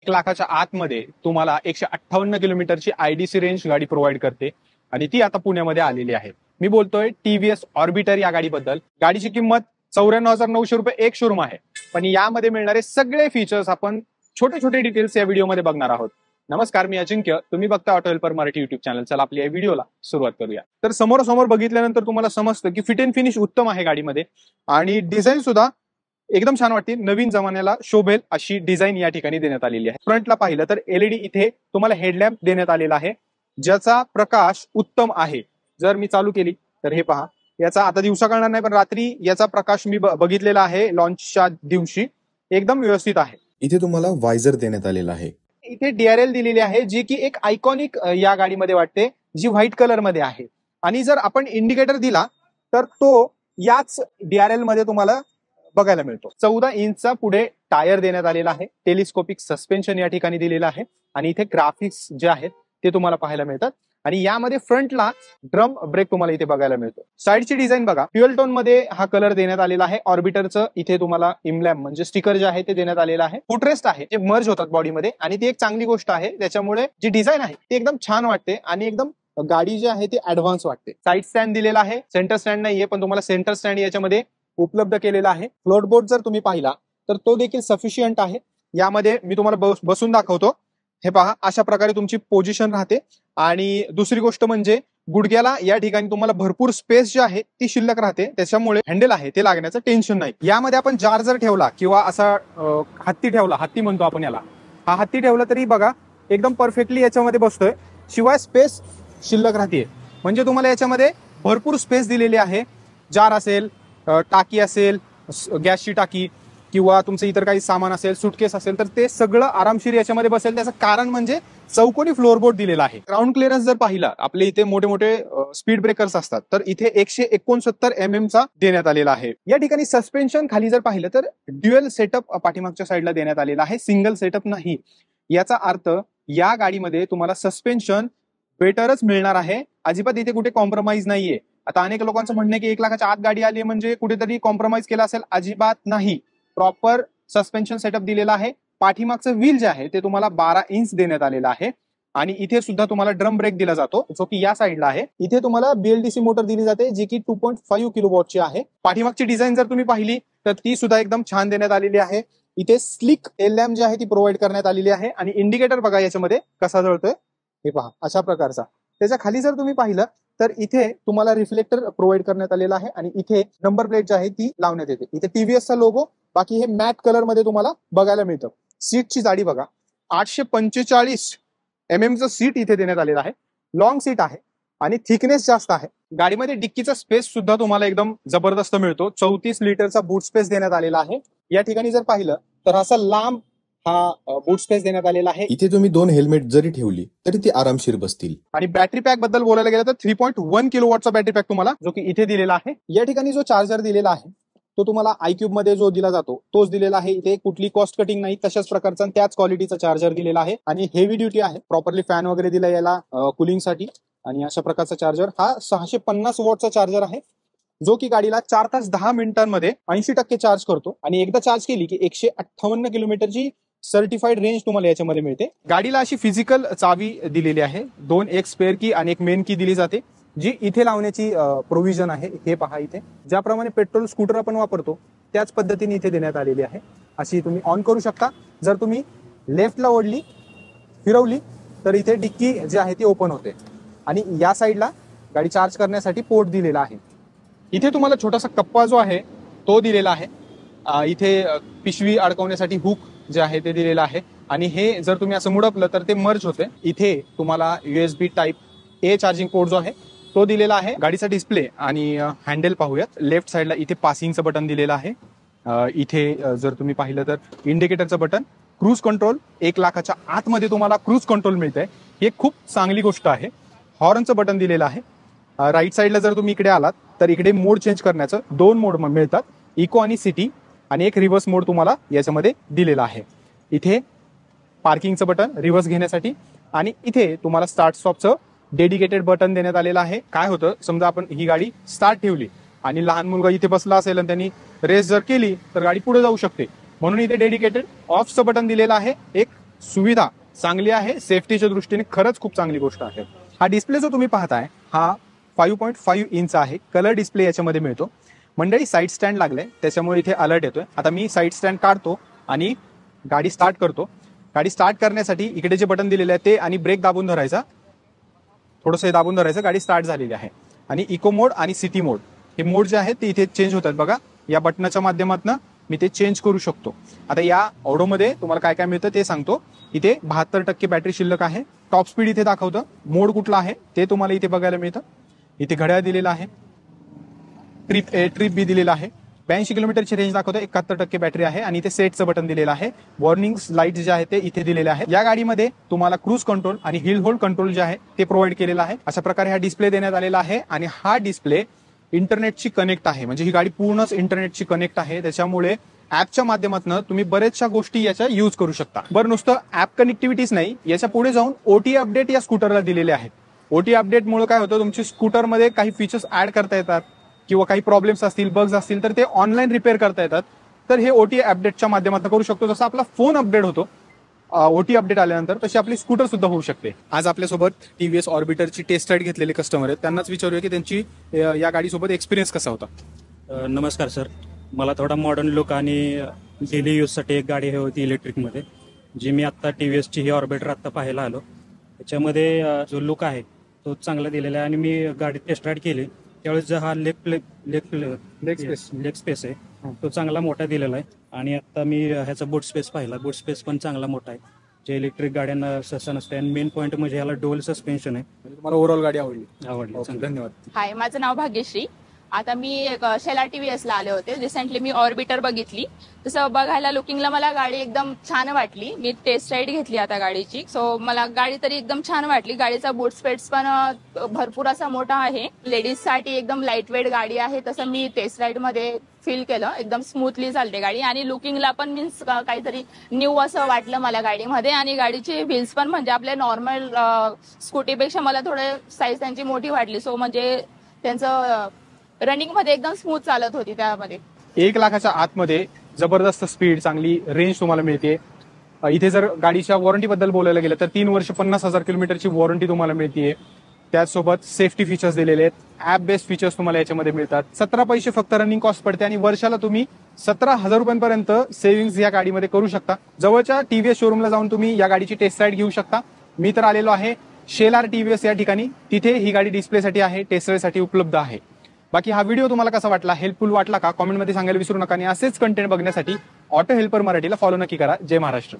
1,00,000च्या आतमध्ये तुम्हाला 158 किलोमीटरची आयडीसी रेंज गाडी प्रोव्हाइड करते आणि ती आता पुण्यामध्ये आलेली आहे. मी बोलतोय टीव्हीएस ऑर्बिटर या गाडीबद्दल. गाडीची किंमत 94,900 रुपये एक शोरूम आहे, पण यामध्ये मिळणारे सगळे फीचर्स आपण छोटे छोटे डिटेल्स या व्हिडिओमध्ये बघणार आहोत. नमस्कार, मी अजिंक्य, तुम्ही बघता auto helper Marathi YouTube channel. चला आपल्या या व्हिडिओला सुरुवात करूया. तर समोरासमोर बघितल्यानंतर तुम्हाला समजतं की फिट अँड फिनिश उत्तम आहे गाडीमध्ये आणि डिझाईन सुद्धा एकदम छान वाटते. नवीन जमान्याला शोभेल अशी डिझाईन या ठिकाणी देण्यात आलेली आहे. फ्रंटला पाहिलं तर एलईडी इथे तुम्हाला हेडलॅम्प देण्यात आलेला आहे, ज्याचा प्रकाश उत्तम आहे. जर मी चालू केली तर हे पहा, याचा आता दिवसा कळणार नाही, पण रात्री याचा प्रकाश मी बघितलेला आहे लॉन्चच्या दिवशी, एकदम व्यवस्थित आहे. इथे तुम्हाला वायझर देण्यात आलेला आहे. इथे DRL दिलेली आहे, जी की एक आयकॉनिक या गाडीमध्ये वाटते, जी व्हाईट कलर मध्ये आहे. आणि जर आपण इंडिकेटर दिला तर तो याच DRL मध्ये तुम्हाला बघायला मिळतो. 14 इंचचा पुढे टायर देण्यात आलेला आहे. टेलिस्कोपिक सस्पेन्शन या ठिकाणी दिलेलं आहे आणि इथे ग्राफिक्स जे आहेत ते तुम्हाला पाहायला मिळतात. आणि यामध्ये फ्रंटला ड्रम ब्रेक तुम्हाला इथे बघायला मिळतो. साईडची डिझाइन बघा, फ्युअल टोन मध्ये हा कलर देण्यात आलेला आहे. ऑर्बिटरचं इथे तुम्हाला इम्लॅम म्हणजे स्टिकर जे आहे ते देण्यात आलेलं आहे. फुटरेस्ट आहे जे मर्ज होतात बॉडीमध्ये आणि ती एक चांगली गोष्ट आहे. त्याच्यामुळे जी डिझाईन आहे ती एकदम छान वाटते आणि एकदम गाडी जी आहे ती ऍडव्हान्स वाटते. साईड स्टँड दिलेला आहे, सेंटर स्टँड नाहीये, पण तुम्हाला सेंटर स्टँड याच्यामध्ये उपलब्ध केलेला आहे. फ्लोरबोर्ड जर तुम्ही पाहिला तर तो देखील सफिशियंट आहे. यामध्ये मी तुम्हाला बसून दाखवतो. हे पहा, अशा प्रकारे तुमची पोझिशन राहते. आणि दुसरी गोष्ट म्हणजे गुडघ्याला या ठिकाणी तुम्हाला भरपूर स्पेस जी आहे ती शिल्लक राहते, त्याच्यामुळे हँडल आहे ते लागण्याचं टेन्शन नाही. यामध्ये आपण जार जर ठेवला किंवा असा हत्ती ठेवला, हत्ती म्हणतो आपण याला, हा हत्ती ठेवला तरी बघा एकदम परफेक्टली याच्यामध्ये बसतोय. शिवाय स्पेस शिल्लक राहते, म्हणजे तुम्हाला याच्यामध्ये भरपूर स्पेस दिलेली आहे. जार असेल, टाकी असेल, गॅसची टाकी किंवा तुमचं इतर काही सामान असेल, सुटकेस असेल, तर ते सगळं आरामशीर याच्यामध्ये बसेल. त्याचं कारण म्हणजे चौकोनी फ्लोरबोर्ड दिलेला आहे. ग्राउंड क्लिअरन्स जर पाहिला, आपले इथे मोठे मोठे स्पीड ब्रेकर्स असतात, तर इथे 169 mm चा देण्यात आलेला आहे. या ठिकाणी सस्पेन्शन खाली जर पाहिलं तर ड्युअल सेटअप पाठीमागच्या साईडला देण्यात आलेला आहे, सिंगल सेटअप नाही. याचा अर्थ या गाडीमध्ये तुम्हाला सस्पेन्शन बेटरच मिळणार आहे. अजिबात इथे कुठे कॉम्प्रोमाइज नाहीये. आता अनेक लोकांचं म्हणणं आहे की 1,00,000च्या आत गाडी आली म्हणजे कुठेतरी कॉम्प्रोमाइज केला असेल. अजिबात नाही, प्रॉपर सस्पेन्शन सेटअप दिलेला आहे. पाठीमागचं व्हील जे आहे ते तुम्हाला 12 इंच देण्यात आलेलं आहे आणि इथे सुद्धा तुम्हाला ड्रम ब्रेक दिला जातो, जो की या साईडला आहे. इथे तुम्हाला BLDC मोटर दिली जाते, जी की 2.5 किलोवॉटची आहे. पाठीमागची डिझाईन जर तुम्ही पाहिली तर ती सुद्धा एकदम छान देण्यात आलेली आहे. इथे स्लिक एलॅम्प जी आहे ती प्रोव्हाइड करण्यात आलेली आहे आणि इंडिकेटर बघा याच्यामध्ये कसा जळतोय, हे पहा अशा प्रकारचा. त्याच्या खाली जर तुम्ही पाहिलं तर इथे तुम्हाला रिफ्लेक्टर प्रोव्हाइड करण्यात आलेला आहे आणि इथे नंबर प्लेट जी आहे ती लावण्यात येते. इथे TVSचा लोगो, बाकी हे मॅट कलर मध्ये तुम्हाला बघायला मिळतं. सीटची जाडी बघा, 845 mm चं सीट इथे देण्यात आलेलं आहे. लॉंग सीट आहे आणि थिकनेस जास्त आहे. गाडीमध्ये डिक्कीचा स्पेस सुद्धा तुम्हाला एकदम जबरदस्त मिळतो. 34 लिटरचा बूट स्पेस देण्यात आलेला आहे. या ठिकाणी जर पाहिलं तर असा लांब हा बूट स्पेस देण्यात आलेला आहे. इथे तुम्ही 2 हेल्मेट जरी ठेवली तरी ती आरामशीर बसतील. आणि बॅटरी पॅक बद्दल बोलायला गेलं तर 3.1 किलोवॉटचा बॅटरी पॅक तुम्हाला जो की इथे दिलेला आहे. या ठिकाणी जो चार्जर दिलेला आहे तो तुम्हाला iQube मध्ये जो दिला जातो तोच दिलेला आहे. इथे कुठली कॉस्ट कटिंग नाही, तशाच प्रकारचा त्याच क्वालिटीचा चार्जर दिलेला आहे आणि हेवी ड्युटी आहे. प्रॉपरली फॅन वगैरे दिला याला कुलिंगसाठी. आणि अशा प्रकारचा चार्जर हा 650 वॉटचा चार्जर आहे, जो की गाडीला 4 तास 10 मिनिटांमध्ये 80% चार्ज करतो. आणि एकदा चार्ज केली की 158 किलोमीटरची सर्टिफाईड रेंज तुम्हाला याच्यामध्ये मिळते. गाडीला अशी फिजिकल चावी दिलेली आहे, 2, एक स्पेअर की आणि एक मेन की दिली जाते, जी इथे लावण्याची प्रोव्हिजन आहे. हे पहा, इथे ज्याप्रमाणे पेट्रोल स्कूटर आपण वापरतो त्याच पद्धतीने इथे देण्यात आलेली आहे. अशी तुम्ही ऑन करू शकता. जर तुम्ही लेफ्टला ओढली, फिरवली तर इथे डिक्की जी आहे ती ओपन होते आणि या साईडला गाडी चार्ज करण्यासाठी पोर्ट दिलेला आहे. इथे तुम्हाला छोटासा कप्पा जो आहे तो दिलेला आहे. इथे पिशवी अडकवण्यासाठी हुक जे आहे ते दिलेलं आहे आणि हे जर तुम्ही असं मुडपलं तर ते मर्ज होते. इथे तुम्हाला USB Type-A चार्जिंग पोर्ट जो आहे तो दिलेला आहे. गाडीचा डिस्प्ले आणि हँडल पाहूयात. लेफ्ट साईडला इथे पासिंगचं बटन दिलेलं आहे. इथे जर तुम्ही पाहिलं तर इंडिकेटरचं बटन, क्रूज कंट्रोल 1,00,000च्या आतमध्ये तुम्हाला क्रूज कंट्रोल मिळतंय, हे खूप चांगली गोष्ट आहे. हॉर्नचं बटन दिलेलं आहे. राईट साईडला जर तुम्ही इकडे आलात तर इकडे मोड चेंज करण्याचं 2 मोड मिळतात, इको आणि सिटी, आणि एक रिव्हर्स मोड तुम्हाला याच्यामध्ये दिलेला आहे. इथे पार्किंगचं बटन रिव्हर्स घेण्यासाठी आणि इथे तुम्हाला स्टार्ट स्टॉपचं डेडिकेटेड बटन देण्यात आलेलं आहे. काय होतं, समजा आपण ही गाडी स्टार्ट ठेवली आणि लहान मुलगा इथे बसला असेल आणि त्यांनी रेस जर केली तर गाडी पुढे जाऊ शकते, म्हणून इथे डेडिकेटेड ऑफचं बटन दिलेलं आहे. एक सुविधा चांगली आहे, सेफ्टीच्या दृष्टीने खरंच खूप चांगली गोष्ट आहे. हा डिस्प्ले जो तुम्ही पाहताय हा 5.5 इंच आहे. कलर डिस्प्ले याच्यामध्ये मिळतो. मंडळी साईड स्टँड लागले त्याच्यामुळे इथे अलर्ट येतोय. आता मी साईड स्टँड काढतो आणि गाडी स्टार्ट करतो. गाडी स्टार्ट करण्यासाठी इकडे जे बटन दिलेले आहे ते आणि ब्रेक दाबून धरायचा, थोडंसं दाबून धरायचं. गाडी स्टार्ट झालेली आहे. आणि इको मोड आणि सिटी मोड हे मोड जे आहेत ते इथे चेंज होतात बघा. या बटनाच्या माध्यमातून मी ते चेंज करू शकतो. आता या ऑडोमध्ये तुम्हाला काय काय मिळतं ते सांगतो. इथे 72% बॅटरी शिल्लक आहे. टॉप स्पीड इथे दाखवतं. मोड कुठला आहे ते तुम्हाला इथे बघायला मिळतं. इथे घड्याळ दिलेला आहे. ट्रिप बी दिलेला आहे. 82 किलोमीटरची रेंज दाखवतं. 71% बॅटरी आहे आणि इथे सेटचं बटन दिलेलं आहे. वॉर्निंग लाईट जे आहे ते इथे दिलेले आहे. या गाडीमध्ये तुम्हाला क्रूज कंट्रोल आणि हिल होल्ड कंट्रोल जे आहे ते प्रोव्हाइड केलेलं आहे. अशा प्रकारे हा डिस्प्ले देण्यात आलेला आहे आणि हा डिस्प्ले इंटरनेटची कनेक्ट आहे. म्हणजे ही गाडी पूर्णच इंटरनेटची कनेक्ट आहे. त्याच्यामुळे ऍपच्या माध्यमातून तुम्ही बरेचशा गोष्टी याच्या युज करू शकता. बरं, नुसतं ऍप कनेक्टिव्हिटीच नाही, याच्या पुढे जाऊन ओटी अपडेट या स्कूटरला दिलेले आहेत. ओटी अपडेटमुळे काय होतं, तुमच्या स्कूटरमध्ये काही फीचर्स ऍड करता येतात किंवा काही प्रॉब्लेम्स असतील, बग्स असतील तर ते ऑनलाईन रिपेअर करता येतात. तर हे ओटी अपडेटच्या माध्यमातून करू शकतो. जसं आपला फोन अपडेट होतो ओटी अपडेट आल्यानंतर, तशी आपली स्कूटर सुद्धा होऊ शकते. आज आपल्यासोबत टीव्हीएस ऑर्बिटरची टेस्ट राईड घेतलेले कस्टमर आहेत. त्यांनाच विचारूया की त्यांची या गाडीसोबत एक्सपिरियन्स कसा होता. नमस्कार सर. मला थोडा मॉडर्न लुक आणि डेली यूजसाठी एक गाडी हवी होती इलेक्ट्रिकमध्ये, जी मी आत्ता टीव्हीएसची ही ऑर्बिटर आत्ता पाहायला आलो. त्याच्यामध्ये जो लुक आहे तो चांगला दिलेला आहे आणि मी गाडी टेस्ट राईड केली त्यावेळेस जो हा लेग स्पेस आहे तो चांगला मोठा दिलेला आहे. आणि आता मी ह्याचा बूट स्पेस पाहिला. बूट स्पेस पण चांगला मोठा आहे, जे इलेक्ट्रिक गाड्यांना सहसा नसते. आणि मेन पॉईंट म्हणजे ह्याला डोल सस्पेन्शन आहे. तुम्हाला ओव्हरऑल गाडी आवडली? आवडली. धन्यवाद. हाय, माझं नाव भाग्यश्री. आता मी शेलार टीव्हीएसला आले होते. रिसेंटली मी ऑर्बिटर बघितली. तसं बघायला लुकिंगला मला गाडी एकदम छान वाटली. मी टेस्ट राईड घेतली आता गाडीची. सो मला गाडी तरी एकदम छान वाटली. गाडीचा बूट स्पेस पण भरपूर असा मोठा आहे. लेडीजसाठी एकदम लाईट वेट गाडी आहे, तसं मी टेस्ट राईड मध्ये फील केलं. एकदम स्मूथली चालते गाडी आणि लुकिंगला पण मीन्स काहीतरी न्यू असं वाटलं मला गाडीमध्ये. आणि गाडीचे व्हील्स पण म्हणजे आपल्या नॉर्मल स्कूटीपेक्षा मला थोडे साईज त्यांची मोठी वाटली. सो म्हणजे त्यांचं रनिंग मध्ये एकदम स्मूथ चालत होती. त्यामध्ये 1 लाखाच्या आतमध्ये जबरदस्त स्पीड, चांगली रेंज तुम्हाला मिळते. इथे जर गाडीच्या वॉरंटीबद्दल बोलायला गेलं तर 3 वर्ष 50,000 किलोमीटरची वॉरंटी तुम्हाला मिळते. त्याचसोबत सेफ्टी फीचर्स दिलेले आहेत. ऍप बेस्ड फीचर्स तुम्हाला याच्यामध्ये मिळतात. 17 पैसे फक्त रनिंग कॉस्ट पडते आणि वर्षाला तुम्ही 17,000 रुपयांपर्यंत सेव्हिंग्स या गाडीमध्ये करू शकता. जवळच्या टीव्हीएस शोरूमला जाऊन तुम्ही या गाडीची टेस्ट राईड घेऊ शकता. मी तर आलेलो आहे शेलार टीव्हीएस या ठिकाणी. तिथे ही गाडी डिस्प्लेसाठी आहे, टेस्ट राईडसाठी उपलब्ध आहे. बाकी हा व्हिडिओ तुम्हाला कसा वाटला, हेल्पफुल वाटला का, कॉमेंटमध्ये सांगायला विसरू नका. आणि असेच कंटेंट बघण्यासाठी ऑटो हेल्पर मराठीला फॉलो नक्की करा. जय महाराष्ट्र.